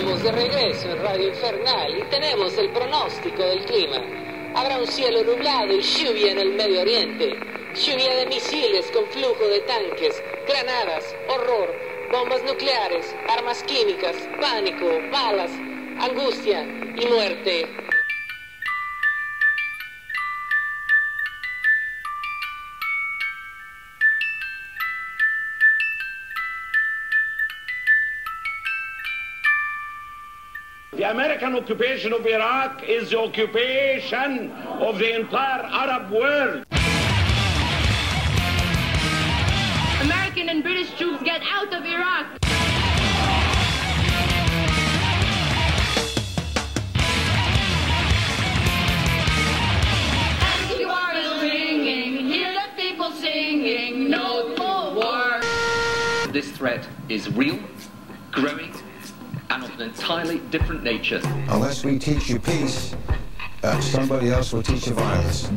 Estamos de regreso en Radio Infernal y tenemos el pronóstico del clima. Habrá un cielo nublado y lluvia en el Medio Oriente. Lluvia de misiles con flujo de tanques, granadas, horror, bombas nucleares, armas químicas, pánico, balas, angustia y muerte. The American occupation of Iraq is the occupation of the entire Arab world. American and British troops get out of Iraq. And you are ringing, hear the people singing, no more war. This threat is real, growing, and of an entirely different nature. Unless we teach you peace, somebody else will teach you violence.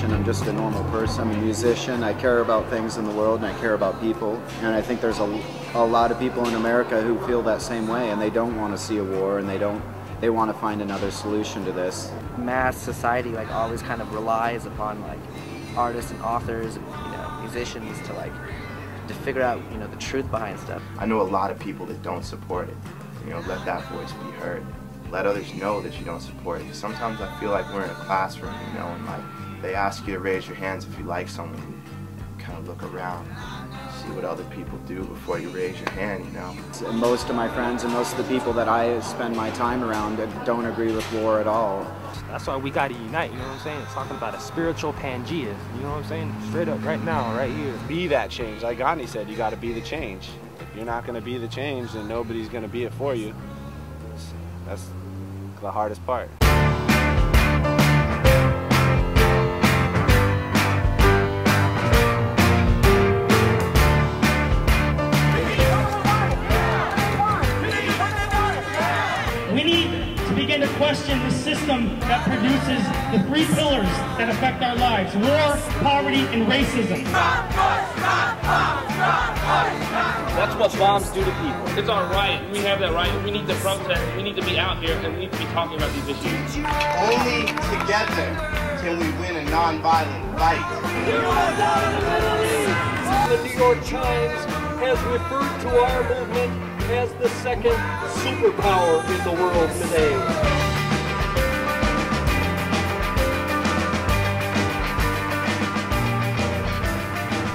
I'm just a normal person. I'm a musician. I care about things in the world and I care about people. And I think there's a lot of people in America who feel that same way, and they don't want to see a war, and they want to find another solution to this. Mass society always kind of relies upon artists and authors and musicians to figure out the truth behind stuff. I know a lot of people that don't support it. Let that voice be heard. Let others know that you don't support it. Sometimes I feel like we're in a classroom, and they ask you to raise your hands if you like someone. You kind of look around, see what other people do before you raise your hand, And most of my friends and most of the people that I spend my time around don't agree with war at all. That's why we gotta unite, you know what I'm saying? It's talking about a spiritual Pangea, you know what I'm saying? Straight up right now, right here. Be that change. Like Gandhi said, you gotta be the change. If you're not gonna be the change, then nobody's gonna be it for you. That's the hardest part. We need to begin to question the system that produces the three pillars that affect our lives: war, poverty, and racism. That's what bombs do to people. It's our right. We have that right. We need to protest. We need to be out here, and we need to be talking about these issues. Only together can we win a non-violent fight. The New York Times has referred to our movement as the second superpower in the world today.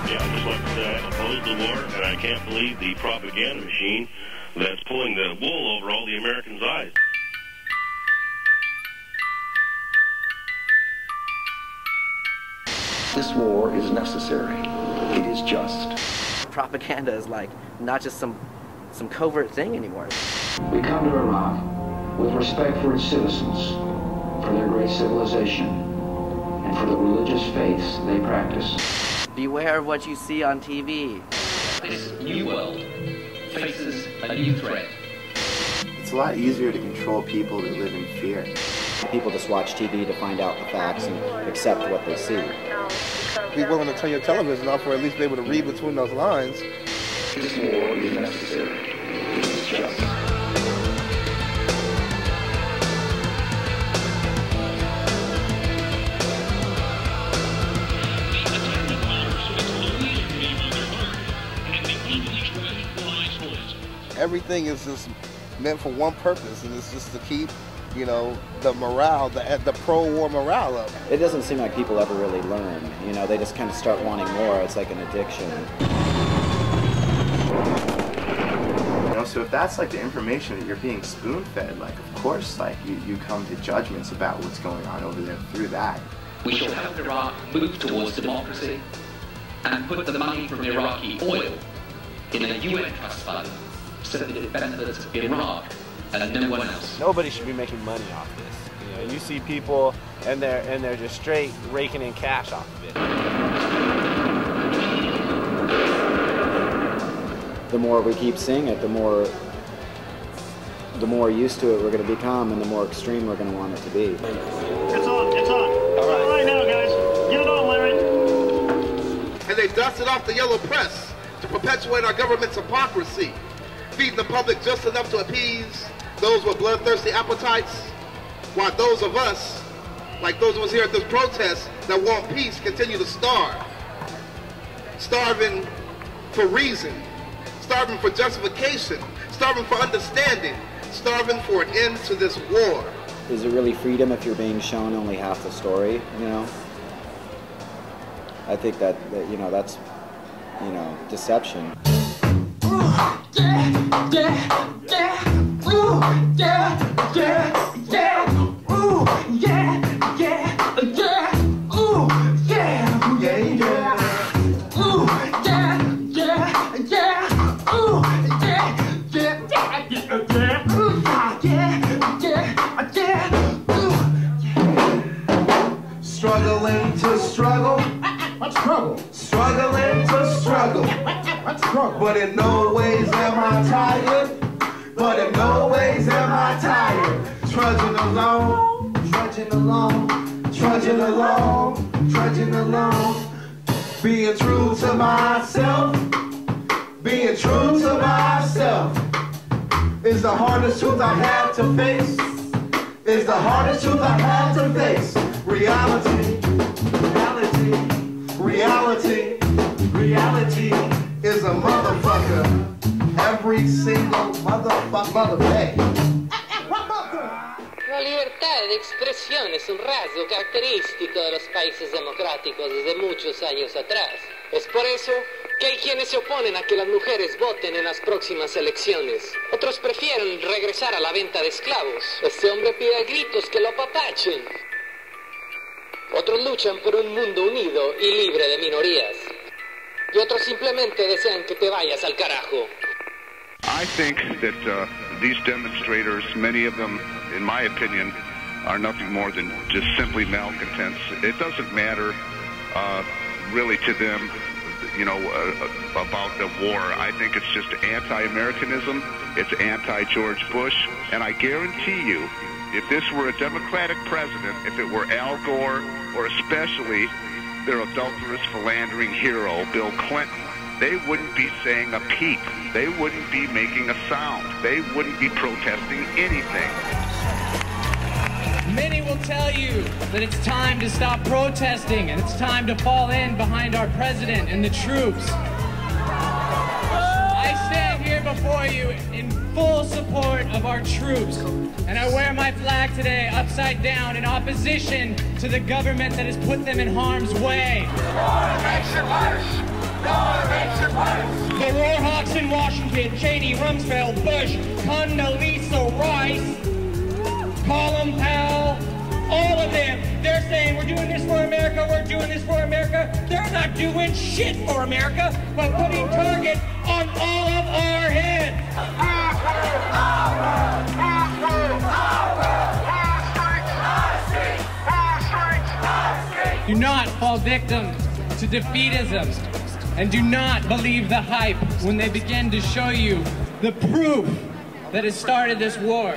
Yeah, I'd just like to say I oppose the war, and I can't believe the propaganda machine that's pulling the wool over all the Americans' eyes. This war is necessary. It is just. Propaganda is not just some covert thing anymore. We come to Iraq with respect for its citizens, for their great civilization, and for the religious faiths they practice. Beware of what you see on TV. This new world faces a new threat. It's a lot easier to control people that live in fear. People just watch TV to find out the facts and accept what they see. Be willing to turn your television off, or at least be able to read between those lines. This war is necessary. It is just. Everything is just meant for one purpose, and it's just to keep, the morale, the pro-war morale up. It doesn't seem like people ever really learn. They just kind of start wanting more. It's like an addiction. So if that's the information that you're being spoon-fed, of course, you come to judgments about what's going on over there through that. We shall help Iraq move towards democracy and put the money from Iraqi oil in a UN trust fund so that it benefits Iraq and no one else. Nobody should be making money off this. You know, you see people and they're just straight raking in cash off of it. The more we keep seeing it, the more used to it we're going to become, and the more extreme we're going to want it to be. It's on, it's on. All right now, guys. Get it on, Larry. And they dusted off the yellow press to perpetuate our government's hypocrisy, feeding the public just enough to appease those with bloodthirsty appetites, while those of us, like those of us here at this protest that want peace, continue to starve. Starving for reason, starving for justification, starving for understanding, starving for an end to this war. Is it really freedom if you're being shown only half the story, you know? I think that you know, that's, you know, deception. Struggling to struggle. What's struggle? Struggling to struggle. What's struggle? But in no ways am I tired. But in no ways am I tired. Trudging along, trudging along, trudging along, trudging along. Being true to myself. Being true to myself is the hardest truth I had to face. Is the hardest truth I had to face. Reality, reality, reality, reality is a motherfucker every single mother day. La libertad de expresión es un rasgo característico de los países democráticos desde muchos años atrás. Es por eso que hay quienes se oponen a que las mujeres voten en las próximas elecciones. Otros prefieren regresar a la venta de esclavos. Este hombre pide a gritos que lo apapachen. Otros luchan por un mundo unido y libre de minorías. Y otros simplemente desean que te vayas al carajo. I think that these demonstrators, many of them, in my opinion, are nothing more than just simply malcontents. It doesn't matter really to them, you know, about the war. I think it's just anti-Americanism, it's anti-George Bush, and I guarantee you, if this were a Democratic president, if it were Al Gore, or especially their adulterous, philandering hero, Bill Clinton, they wouldn't be saying a peep. They wouldn't be making a sound. They wouldn't be protesting anything. Many will tell you that it's time to stop protesting and it's time to fall in behind our president and the troops. I stand here before you in full support of our troops, and I wear my flag today upside down in opposition to the government that has put them in harm's way. The Warhawks in Washington, Cheney, Rumsfeld, Bush, Condoleezza Rice, Colin Powell, all of them, they're saying we're doing this for America, we're doing this for America. They're not doing shit for America, but putting target on all of our heads. Do not fall victim to defeatism, and do not believe the hype when they begin to show you the proof that has started this war.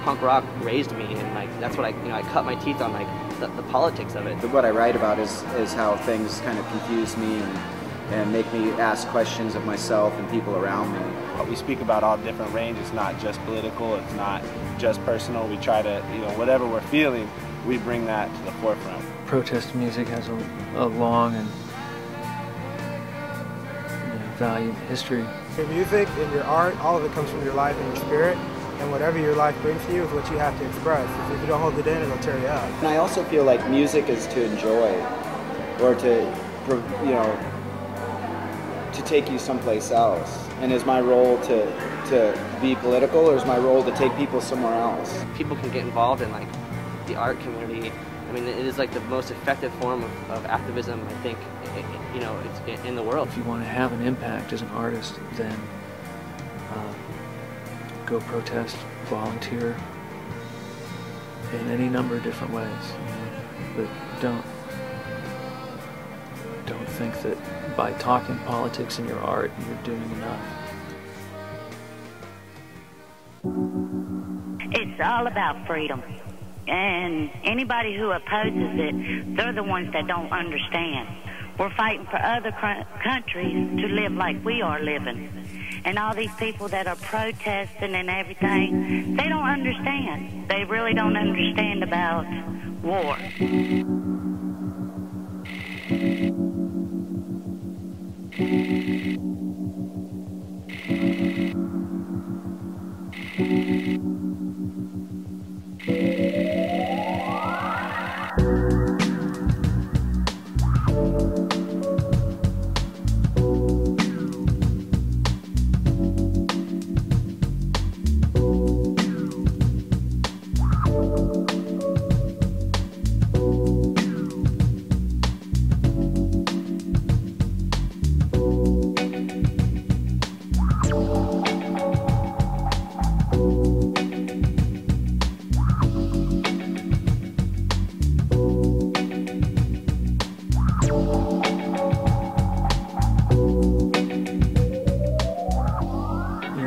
Punk rock raised me, and like that's what I cut my teeth on, like the politics of it. What I write about is how things kind of confuse me and make me ask questions of myself and people around me. We speak about all different range. It's not just political. It's not just personal. We try to, you know, whatever we're feeling, we bring that to the forefront. Protest music has a long and valued history. Your music and your art, all of it comes from your life and your spirit. And whatever your life brings to you is what you have to express. If you don't hold it in, it'll tear you up. And I also feel like music is to enjoy, or to, you know, to take you someplace else. And is my role to be political, or is my role to take people somewhere else? People can get involved in like the art community. I mean, it is like the most effective form of activism, I think, you know, it's in the world. If you want to have an impact as an artist, then go protest, volunteer in any number of different ways. But don't think that by talking politics in your art, you're doing enough. It's all about freedom. And anybody who opposes it, they're the ones that don't understand. We're fighting for other countries to live like we are living. And all these people that are protesting and everything, they don't understand. They really don't understand about war.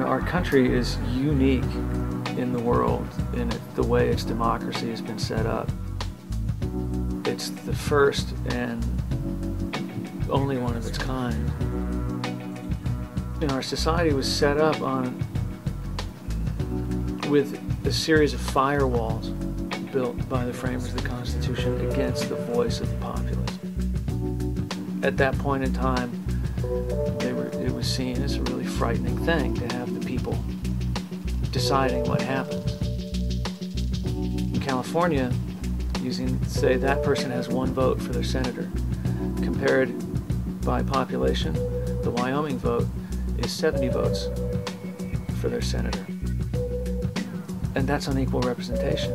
Our country is unique in the world in the way its democracy has been set up. It's the first and only one of its kind. And our society was set up with a series of firewalls built by the framers of the Constitution against the voice of the populace. At that point in time, it was seen as a really frightening thing to have the people deciding what happens. In California, say that person has 1 vote for their senator. Compared by population, the Wyoming vote is 70 votes for their senator. And that's unequal representation.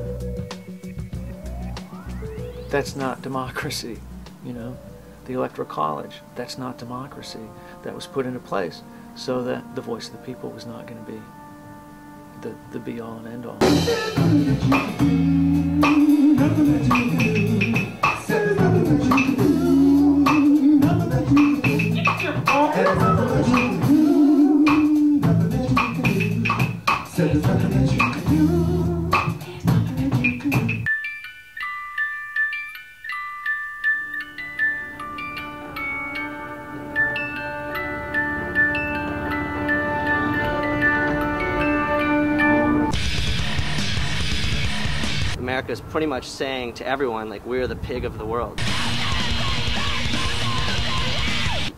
That's not democracy, you know. The Electoral College, that's not democracy. That was put into place so that the voice of the people was not going to be the be-all and end-all. America is pretty much saying to everyone, like, we're the pig of the world.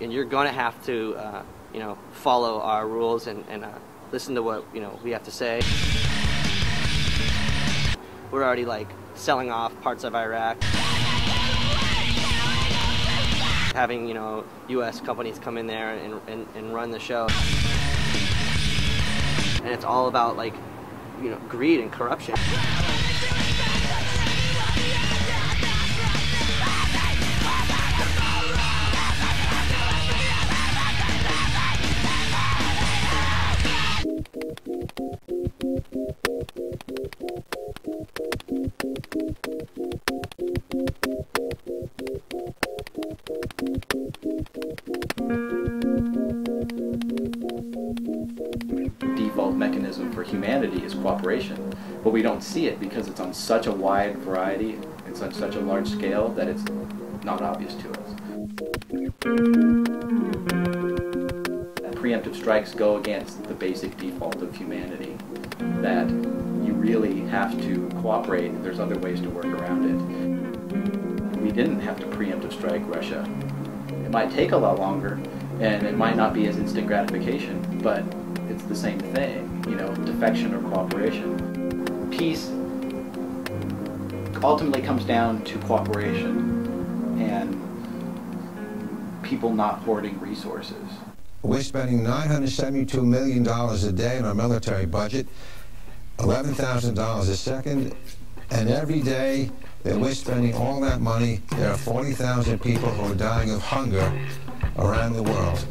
And you're going to have to, you know, follow our rules and listen to what, you know, we have to say. We're already, like, selling off parts of Iraq. Having, you know, U.S. companies come in there and run the show. And it's all about, like, you know, greed and corruption. Default mechanism for humanity is cooperation, but we don't see it because it's on such a wide variety, it's on such a large scale that it's not obvious to us. Preemptive strikes go against the basic default of humanity, that you really have to cooperate. There's other ways to work around it. We didn't have to preemptive strike Russia. It might take a lot longer, and it might not be as instant gratification, but it's the same thing. you know, defection or cooperation. Peace ultimately comes down to cooperation and people not hoarding resources. We're spending $972 million a day in our military budget, $11,000 a second, and every day that we're spending all that money, there are 40,000 people who are dying of hunger around the world.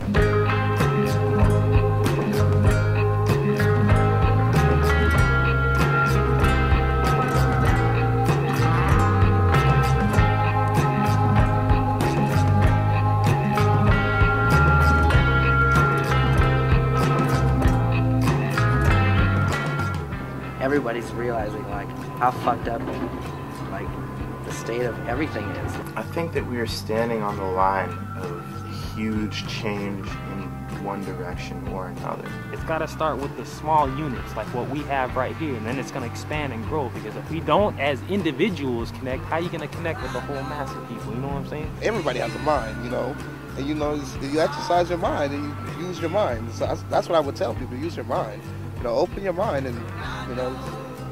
Everybody's realizing like how fucked up like the state of everything is. I think that we are standing on the line of huge change in one direction or another. It's got to start with the small units like what we have right here, and then it's going to expand and grow, because if we don't as individuals connect, how are you going to connect with the whole mass of people? You know what I'm saying? Everybody has a mind, you know, and you know, you exercise your mind and you use your mind. So that's what I would tell people: use your mind. You know, open your mind and, you know,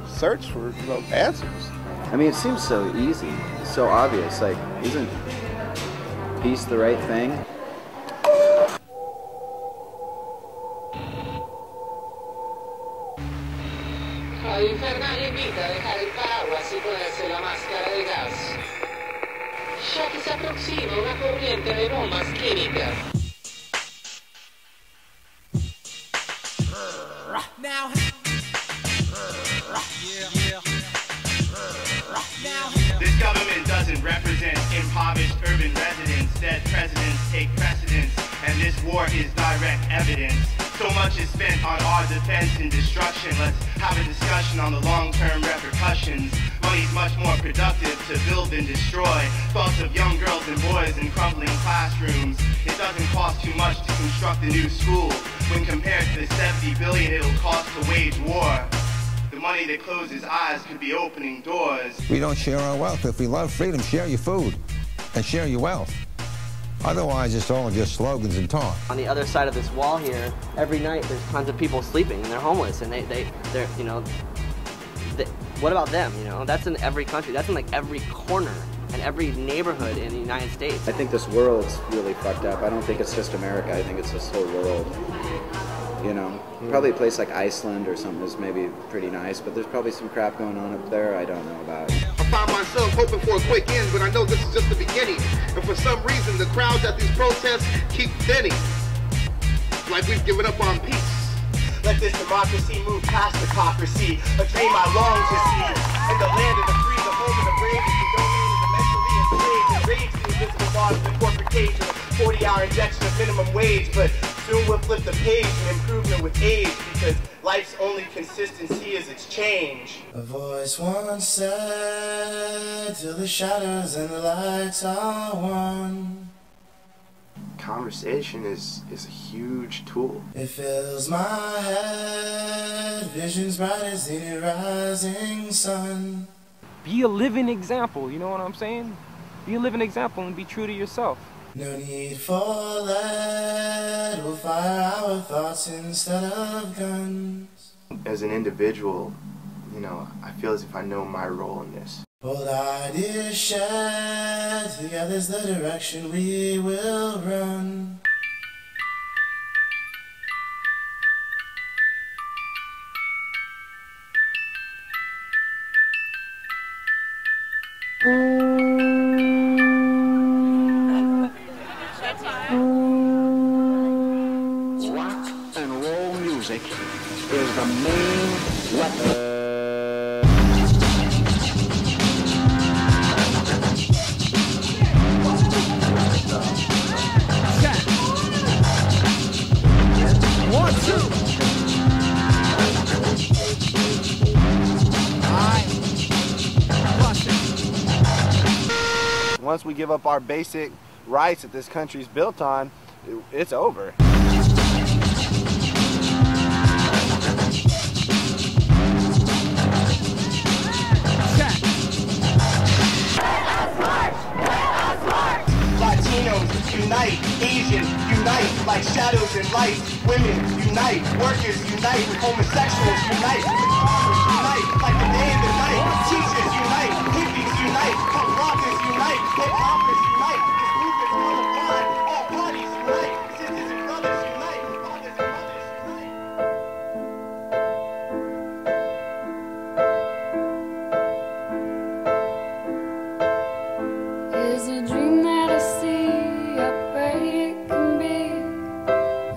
search for, you know, answers. I mean, it seems so easy, so obvious. Like, isn't peace the right thing? Infernal invita a dejar el paraguas y ponerse la máscara de gas, ya que se aproxima una corriente de bombas químicas. Now, this government doesn't represent impoverished urban residents. Dead presidents take precedence, and this war is direct evidence. So much is spent on our defense and destruction. Let's have a discussion on the long-term repercussions. Money's much more productive to build than destroy. Thoughts of young girls and boys in crumbling classrooms. It doesn't cost too much to construct a new school. When compared to the $70 billion it'll cost to wage war, the money that closes eyes could be opening doors. We don't share our wealth. If we love freedom, share your food and share your wealth. Otherwise, it's all just slogans and talk. On the other side of this wall here, every night there's tons of people sleeping and they're homeless, and they're you know, what about them? You know, that's in every country. That's in like every corner and every neighborhood in the United States. I think this world's really fucked up. I don't think it's just America. I think it's this whole world. You know, probably a place like Iceland or something is maybe pretty nice, but there's probably some crap going on up there I don't know about. I find myself hoping for a quick end, but I know this is just the beginning. And for some reason, the crowds at these protests keep thinning. Like we've given up on peace. Let this democracy move past hypocrisy, a dream I long to see. In the land of the free, the home of the brave, is the domain of the mentally enslaved. Enraged the invisible laws of the corporate cage, and a 40-hour injection of minimum wage. But soon we'll flip the page and improvement with age, because life's only consistency is its change. A voice once said, till the shadows and the lights are one. Conversation is a huge tool. It fills my head, visions bright as the new rising sun. Be a living example, you know what I'm saying? Be a living example and be true to yourself. No need for lead, we'll fire our thoughts instead of guns. As an individual, you know, I feel as if I know my role in this. Bold ideas shared, together's the direction we will run. Rock and roll music is the main weapon. Once we give up our basic rights that this country's built on, it's over. Latinos, unite, Asians unite, like shadows and light. Women unite, workers unite, homosexuals unite, farmers unite, like the day and the night. Teachers unite, hippies unite, punk rockers unite, hip hoppers unite. This movement colorblind, all parties unite. Sisters and brothers unite, fathers and mothers unite. Is a dream that I see, I pray it can be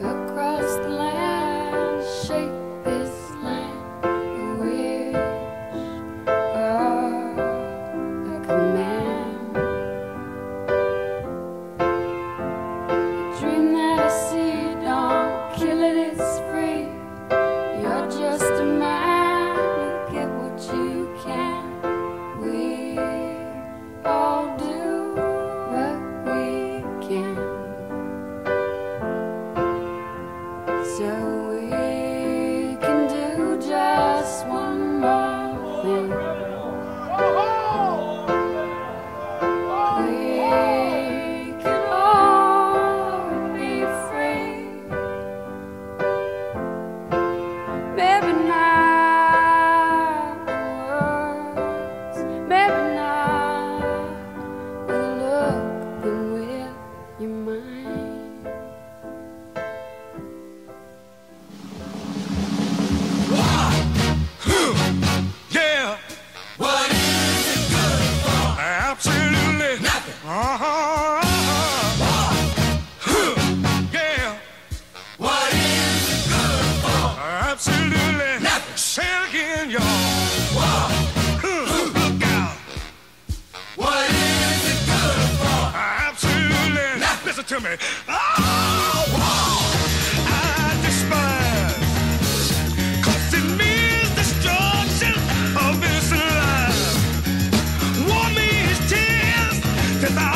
across the land, shape this land, a wish or a command. A dream that I see, don't kill it, it's free. You're just a man, you get what you can. We all do what we can, so we can do just one more thing. We can all be free. Maybe not the words, maybe not the look, but with your mind. Yeah. What is it good for? Absolutely nothing. Yeah. What is it good for? Absolutely nothing. Say it again, y'all. Look out. What is it good for? Absolutely nothing. Listen to me. Oh, I despise. 'Cause it means destruction of this life. War means tears. 'Cause I